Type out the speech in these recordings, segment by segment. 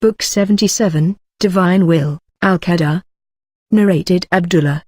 Book 77, Divine Will, Al-Qadar. Narrated Abdullah.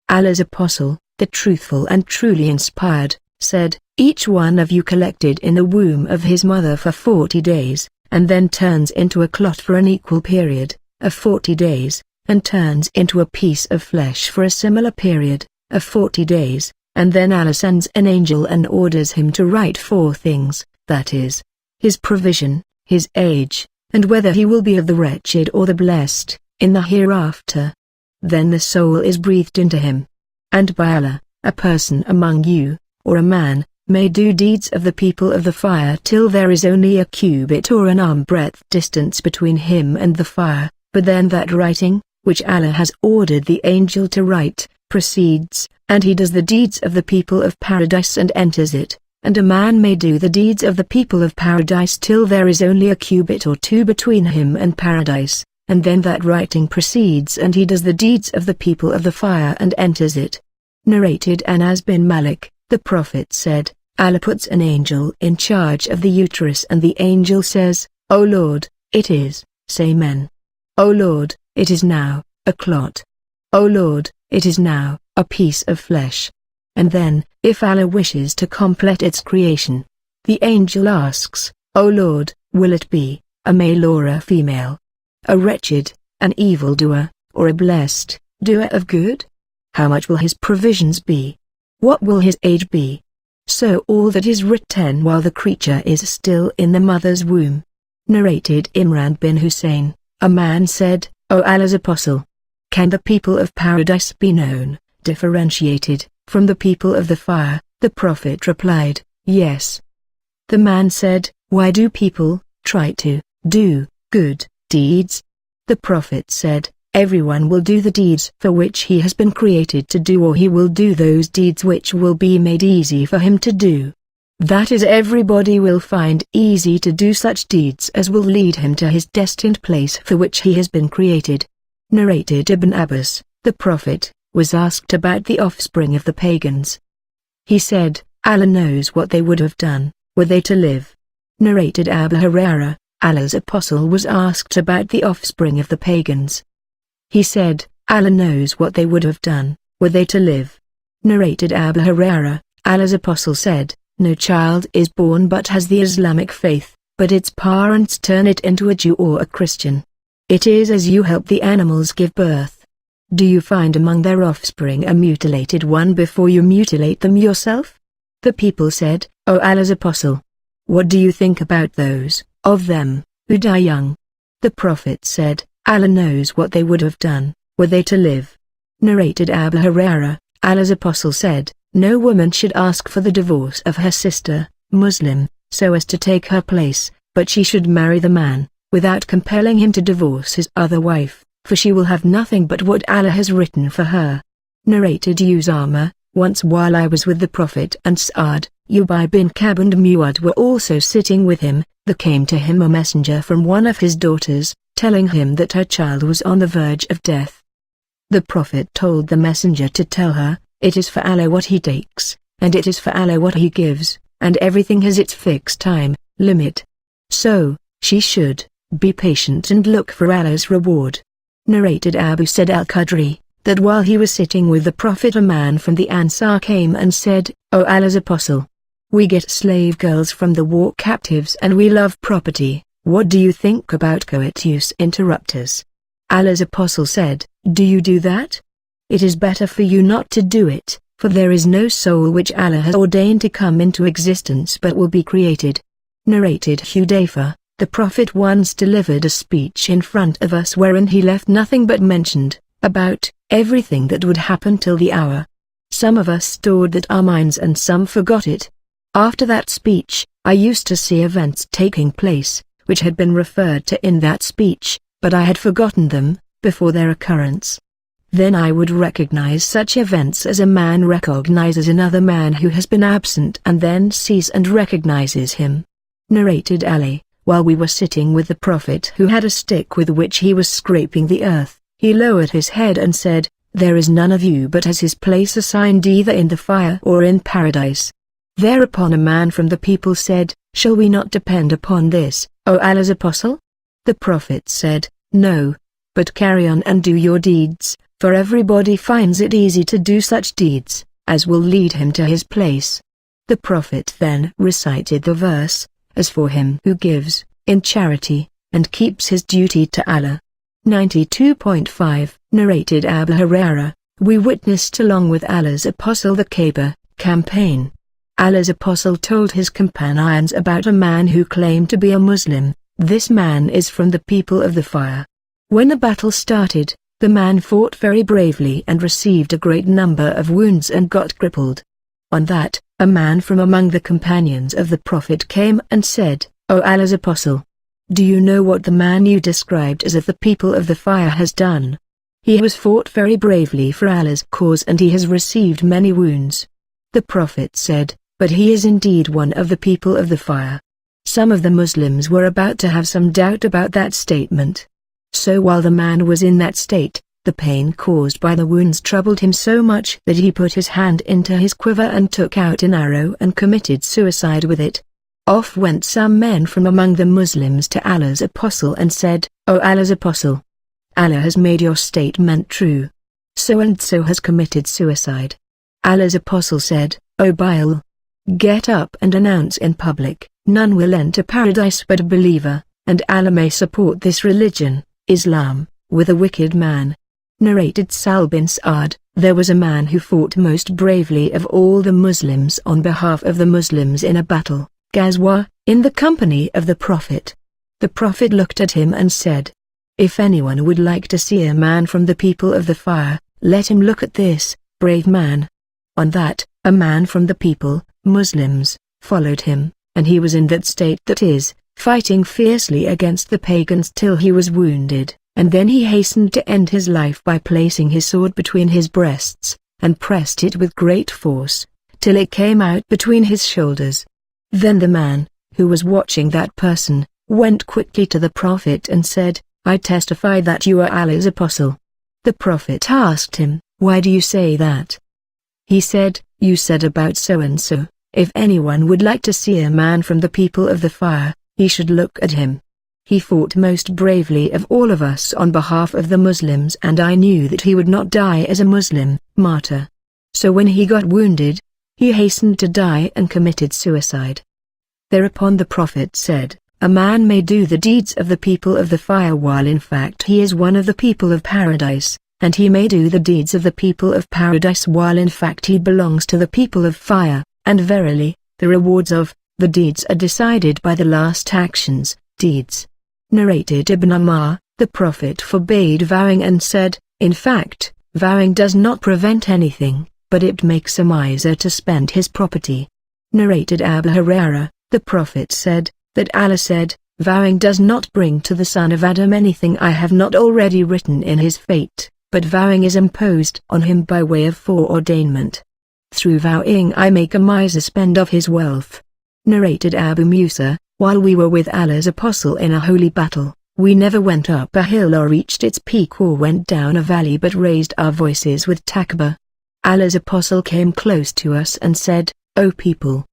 Allah's Apostle, the truthful and truly inspired, said, "Each one of you collected in the womb of his mother for 40 days, and then turns into a clot for an equal period, of 40 days, and turns into a piece of flesh for a similar period, of 40 days, and then Allah sends an angel and orders him to write 4 things, that is, his provision, his age, and whether he will be of the wretched or the blessed, in the hereafter. Then the soul is breathed into him. And by Allah, a person among you, or a man, may do deeds of the people of the fire till there is only a cubit or an arm breadth distance between him and the fire, but then that writing, which Allah has ordered the angel to write, proceeds, and he does the deeds of the people of paradise and enters it. And a man may do the deeds of the people of paradise till there is only a cubit or 2 between him and paradise, and then that writing proceeds and he does the deeds of the people of the fire and enters it." Narrated Anas bin Malik, the Prophet said, Allah puts an angel in charge of the uterus and the angel says, "O Lord, it is," say men. "O Lord, it is now, a clot. O Lord, it is now, a piece of flesh." And then, if Allah wishes to complete its creation, the angel asks, "O Lord, will it be a male or a female? A wretched, an evildoer, or a blessed, doer of good? How much will his provisions be? What will his age be?" So all that is written while the creature is still in the mother's womb. Narrated Imran bin Hussein, a man said, "O Allah's Apostle, can the people of paradise be known, differentiated, from the people of the fire?" The Prophet replied, "Yes." The man said, "Why do people try to do good deeds?" The Prophet said, "Everyone will do the deeds for which he has been created to do, or he will do those deeds which will be made easy for him to do. That is, everybody will find easy to do such deeds as will lead him to his destined place for which he has been created." Narrated Ibn Abbas, the Prophet, was asked about the offspring of the pagans. He said, "Allah knows what they would have done, were they to live." Narrated Abu Hurairah, Allah's Apostle was asked about the offspring of the pagans. He said, "Allah knows what they would have done, were they to live." Narrated Abu Hurairah, Allah's Apostle said, "No child is born but has the Islamic faith, but its parents turn it into a Jew or a Christian. It is as you help the animals give birth. Do you find among their offspring a mutilated one before you mutilate them yourself?" The people said, "O Allah's Apostle, what do you think about those of them who die young?" The Prophet said, "Allah knows what they would have done, were they to live." Narrated Abu Hurairah, Allah's Apostle said, "No woman should ask for the divorce of her sister, Muslim, so as to take her place, but she should marry the man, without compelling him to divorce his other wife, for she will have nothing but what Allah has written for her." Narrated Usama, once while I was with the Prophet and Sa'ad, Ubay bin Ka'b and Mu'ad were also sitting with him, there came to him a messenger from one of his daughters, telling him that her child was on the verge of death. The Prophet told the messenger to tell her, "It is for Allah what he takes, and it is for Allah what he gives, and everything has its fixed time, limit. So, she should be patient and look for Allah's reward." Narrated Abu Sa'id al-Khudri, that while he was sitting with the Prophet a man from the Ansar came and said, "O Allah's Apostle, we get slave girls from the war captives and we love property, what do you think about coitus interruptus?" Allah's Apostle said, "Do you do that? It is better for you not to do it, for there is no soul which Allah has ordained to come into existence but will be created." Narrated Hudayfa, the Prophet once delivered a speech in front of us wherein he left nothing but mentioned about everything that would happen till the hour. Some of us stored that our minds and some forgot it. After that speech, I used to see events taking place, which had been referred to in that speech, but I had forgotten them, before their occurrence. Then I would recognize such events as a man recognizes another man who has been absent and then sees and recognizes him. Narrated Ali, while we were sitting with the Prophet who had a stick with which he was scraping the earth, he lowered his head and said, "There is none of you but has his place assigned either in the fire or in paradise." Thereupon a man from the people said, "Shall we not depend upon this, O Allah's Apostle?" The Prophet said, "No. But carry on and do your deeds, for everybody finds it easy to do such deeds as will lead him to his place." The Prophet then recited the verse, "As for him who gives, in charity, and keeps his duty to Allah." 92.5 Narrated Abu Hurairah, "We witnessed along with Allah's Apostle the Kaaba campaign. Allah's Apostle told his companions about a man who claimed to be a Muslim. This man is from the people of the fire. When the battle started, the man fought very bravely and received a great number of wounds and got crippled. On that, a man from among the companions of the Prophet came and said, 'O Allah's Apostle, do you know what the man you described as of the people of the fire has done? He has fought very bravely for Allah's cause and he has received many wounds.' The Prophet said, 'But he is indeed one of the people of the fire.' Some of the Muslims were about to have some doubt about that statement. So while the man was in that state, the pain caused by the wounds troubled him so much that he put his hand into his quiver and took out an arrow and committed suicide with it. Off went some men from among the Muslims to Allah's Apostle and said, 'O Allah's Apostle, Allah has made your statement true. So and so has committed suicide.' Allah's Apostle said, 'O Bilal, get up and announce in public, none will enter paradise but a believer, and Allah may support this religion, Islam, with a wicked man.'" Narrated Sal bin Sa'ad, "There was a man who fought most bravely of all the Muslims on behalf of the Muslims in a battle, Ghazwa, in the company of the Prophet. The Prophet looked at him and said, 'If anyone would like to see a man from the people of the fire, let him look at this brave man.' On that, a man from the people, Muslims, followed him, and he was in that state, that is, fighting fiercely against the pagans till he was wounded, and then he hastened to end his life by placing his sword between his breasts, and pressed it with great force, till it came out between his shoulders. Then the man, who was watching that person, went quickly to the Prophet and said, 'I testify that you are Allah's Apostle.' The Prophet asked him, 'Why do you say that?' He said, 'You said about so and so, if anyone would like to see a man from the people of the fire, he should look at him. He fought most bravely of all of us on behalf of the Muslims, and I knew that he would not die as a Muslim martyr. So when he got wounded, he hastened to die and committed suicide.' Thereupon the Prophet said, 'A man may do the deeds of the people of the fire while in fact he is one of the people of paradise, and he may do the deeds of the people of paradise while in fact he belongs to the people of fire, and verily, the rewards of the deeds are decided by the last actions, deeds.'" Narrated Ibn Umar, "The Prophet forbade vowing and said, 'In fact, vowing does not prevent anything, but it makes a miser to spend his property.'" Narrated Abu Hurairah, "The Prophet said, that Allah said, 'Vowing does not bring to the son of Adam anything I have not already written in his fate, but vowing is imposed on him by way of foreordainment. Through vowing I make a miser spend of his wealth.'" Narrated Abu Musa, "While we were with Allah's Apostle in a holy battle, we never went up a hill or reached its peak or went down a valley but raised our voices with takbir. Allah's Apostle came close to us and said, 'O people,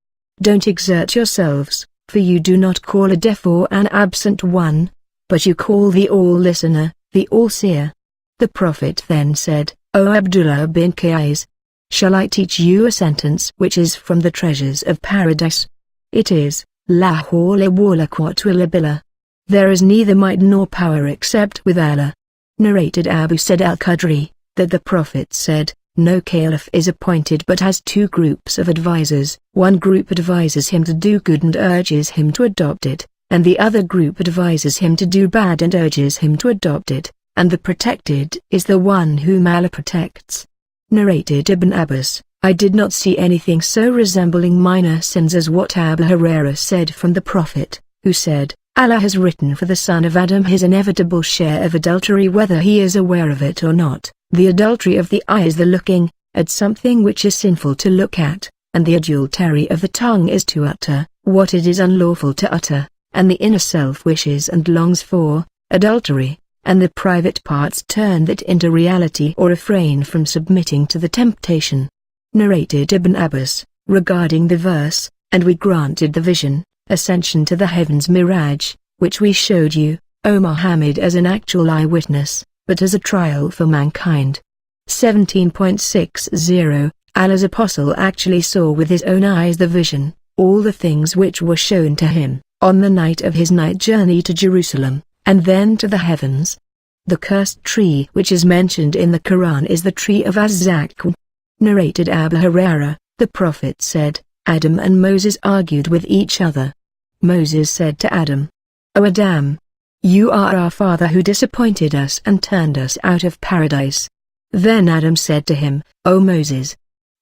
don't exert yourselves, for you do not call a deaf or an absent one, but you call the all-listener, the all-seer.' The Prophet then said, 'O Abdullah bin Qais, shall I teach you a sentence which is from the treasures of paradise? It is, La hawla wala quwwata illa billah. There is neither might nor power except with Allah.'" Narrated Abu Sa'id al-Khudri, that the Prophet said, "No caliph is appointed but has two groups of advisers. One group advises him to do good and urges him to adopt it, and the other group advises him to do bad and urges him to adopt it, and the protected is the one whom Allah protects." Narrated Ibn Abbas, "I did not see anything so resembling minor sins as what Abu Hurairah said from the Prophet, who said, 'Allah has written for the son of Adam his inevitable share of adultery whether he is aware of it or not. The adultery of the eye is the looking at something which is sinful to look at, and the adultery of the tongue is to utter what it is unlawful to utter, and the inner self wishes and longs for adultery, and the private parts turn that into reality or refrain from submitting to the temptation.'" Narrated Ibn Abbas, regarding the verse, "And we granted the vision, ascension to the heavens mirage, which we showed you, O Muhammad, as an actual eyewitness, but as a trial for mankind. 17.60 Allah's apostle actually saw with his own eyes the vision, all the things which were shown to him, on the night of his night journey to Jerusalem, and then to the heavens. The cursed tree which is mentioned in the Quran is the tree of Az-Zaqqum. Narrated Abu Hurairah, the Prophet said, Adam and Moses argued with each other. Moses said to Adam, O Adam, you are our father who disappointed us and turned us out of paradise. Then Adam said to him, O Moses,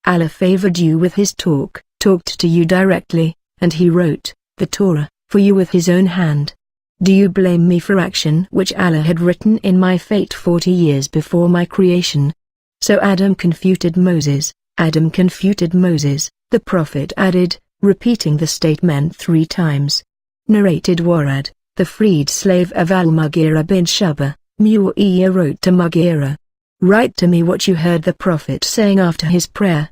Allah favored you with his talked to you directly, and he wrote the Torah for you with his own hand. Do you blame me for action which Allah had written in my fate 40 years before my creation? So Adam confuted Moses. The Prophet added, repeating the statement 3 times. Narrated Warad, the freed slave of Al-Mughira bin Shu'bah, Mu'awiyah wrote to Mughira, write to me what you heard the Prophet saying after his prayer.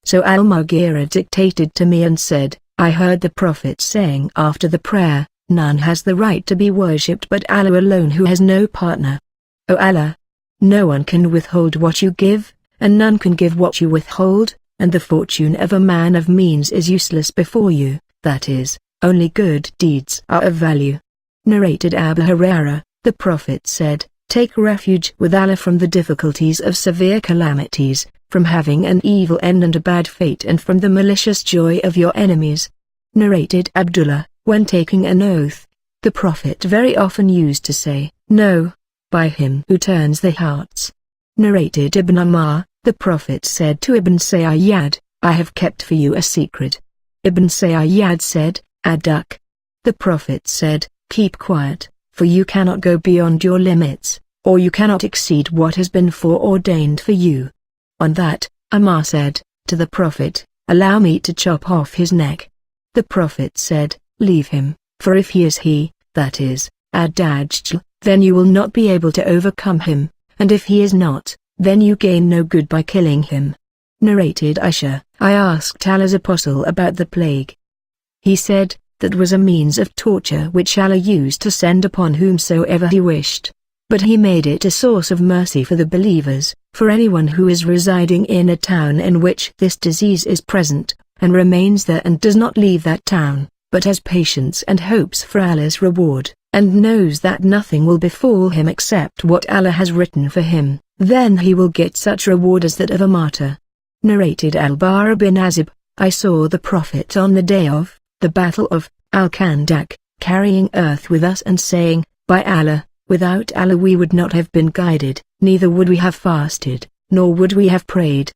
So Al-Mughira dictated to me and said, I heard the Prophet saying after the prayer, none has the right to be worshipped but Allah alone who has no partner. O Allah, no one can withhold what you give, and none can give what you withhold, and the fortune of a man of means is useless before you, that is, only good deeds are of value. Narrated Abu Hurairah, the Prophet said, take refuge with Allah from the difficulties of severe calamities, from having an evil end and a bad fate, and from the malicious joy of your enemies. Narrated Abdullah, when taking an oath, the Prophet very often used to say, no, by him who turns the hearts. Narrated Ibn Umar, the Prophet said to Ibn Sayyad, I have kept for you a secret. Ibn Sayyad said, Aduk. The Prophet said, keep quiet, for you cannot go beyond your limits, or you cannot exceed what has been foreordained for you. On that, Umar said, to the Prophet, allow me to chop off his neck. The Prophet said, leave him, for if he is he, that is, Ad-Dajjal, then you will not be able to overcome him, and if he is not, then you gain no good by killing him. Narrated Aisha, I asked Allah's apostle about the plague. He said, that was a means of torture which Allah used to send upon whomsoever he wished. But he made it a source of mercy for the believers, for anyone who is residing in a town in which this disease is present, and remains there and does not leave that town, but has patience and hopes for Allah's reward, and knows that nothing will befall him except what Allah has written for him, then he will get such reward as that of a martyr. Narrated Al-Bara bin Azib, I saw the Prophet on the day of the Battle of Al-Khandaq, carrying earth with us and saying, by Allah, without Allah we would not have been guided, neither would we have fasted, nor would we have prayed.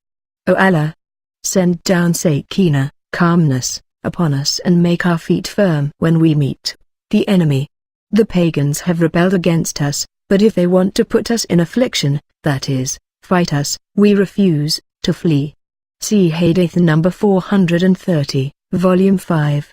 O Allah, send down Sakinah, calmness, upon us and make our feet firm when we meet the enemy. The pagans have rebelled against us, but if they want to put us in affliction, that is, fight us, we refuse to flee. See Hadith number 430, Volume 5.